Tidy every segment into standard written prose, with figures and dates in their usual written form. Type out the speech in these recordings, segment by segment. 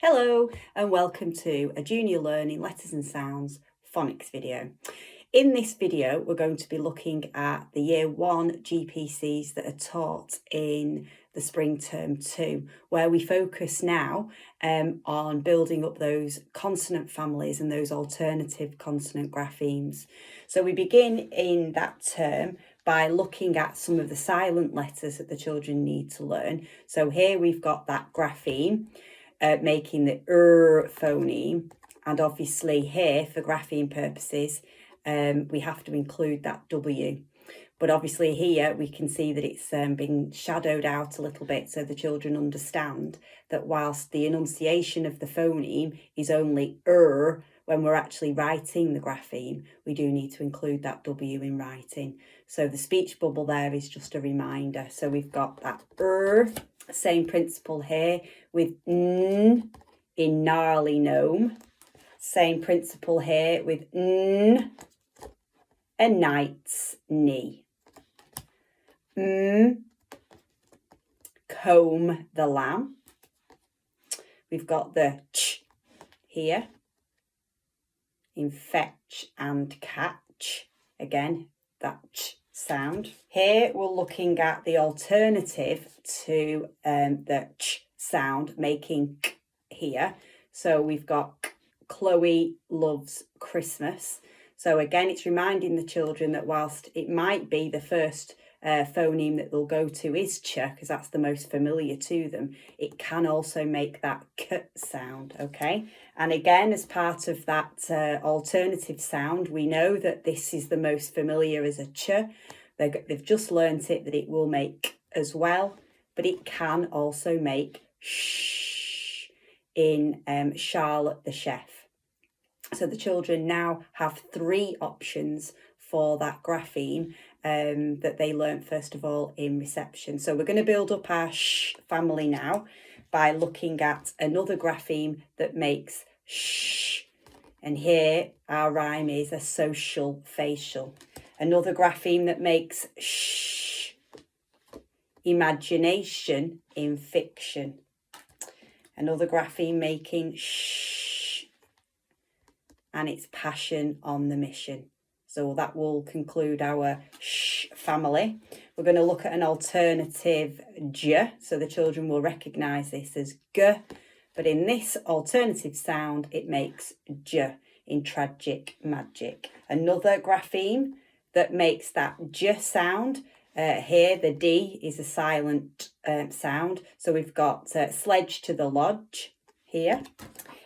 Hello and welcome to a Junior Learning Letters and Sounds phonics video. In this video we're going to be looking at the Year 1 GPCs that are taught in the Spring Term 2, where we focus now on building up those consonant families and those alternative consonant graphemes. So we begin in that term by looking at some of the silent letters that the children need to learn. So here we've got that grapheme, making the phoneme, and obviously here for grapheme purposes we have to include that W, but obviously here we can see that it's been shadowed out a little bit so the children understand that whilst the enunciation of the phoneme is only when we're actually writing the grapheme, we do need to include that W in writing. So the speech bubble there is just a reminder. So we've got that same principle here with N in gnarly gnome. Same principle here with N, a knight's knee. Comb the lamb. We've got the ch here in fetch and catch. Again, that ch sound. Here we're looking at the alternative to the ch sound, making k here. So we've got Chloe loves Christmas. So again, it's reminding the children that whilst it might be the first phoneme that they'll go to is ch, because that's the most familiar to them, it can also make that k sound, okay? And again, as part of that alternative sound, we know that this is the most familiar as a ch. They've just learnt it that it will make as well, but it can also make sh in Charlotte the Chef. So the children now have 3 options for that grapheme that they learnt first of all in reception. So we're going to build up our sh family now by looking at another grapheme that makes sh. And here our rhyme is a social facial. Another grapheme that makes sh. Imagination in fiction. Another grapheme making sh. And it's passion on the mission. So that will conclude our sh family. We're going to look at an alternative j, so the children will recognise this as g, but in this alternative sound it makes j in tragic magic. Another grapheme that makes that j sound, here the D is a silent sound, so we've got sledge to the lodge here.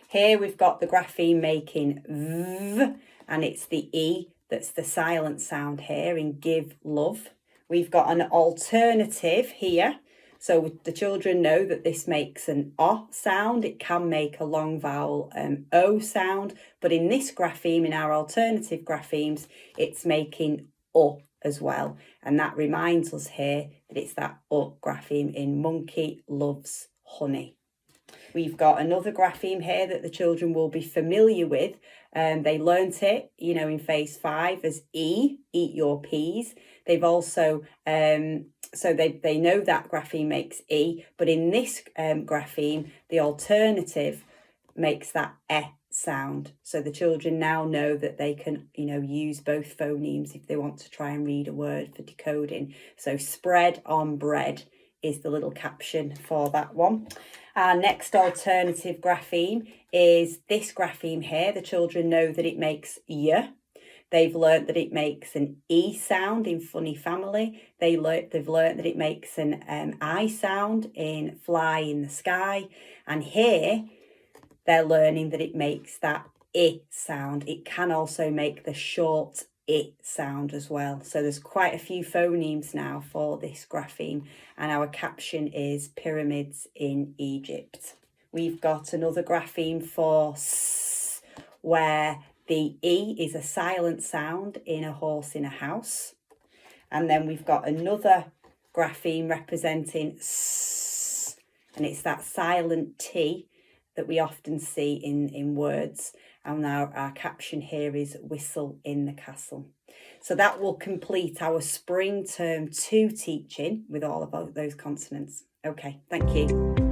Here we've got the grapheme making v, and it's the E that's the silent sound here in give love. We've got an alternative here, so the children know that this makes an O sound. It can make a long vowel O sound, but in this grapheme, in our alternative graphemes, it's making O as well. And that reminds us here that it's that O grapheme in monkey loves honey. We've got another grapheme here that the children will be familiar with. They learnt it, in phase 5 as E, eat your peas. They've also, so they know that grapheme makes E, but in this grapheme, the alternative makes that E sound. So the children now know that they can, use both phonemes if they want to try and read a word for decoding. So spread on bread is the little caption for that one. Our next alternative grapheme is this grapheme here. The children know that it makes y. They've learnt that it makes an E sound in funny family. They've learnt that it makes an I sound in fly in the sky. And here they're learning that it makes that I sound. It can also make the short I sound as well. So there's quite a few phonemes now for this grapheme, and our caption is pyramids in Egypt. We've got another grapheme for S, where the E is a silent sound in a horse in a house. And then we've got another grapheme representing S, and it's that silent T that we often see in words. And now our caption here is whistle in the castle. So that will complete our Spring Term 2 teaching with all of those consonants. Okay, thank you.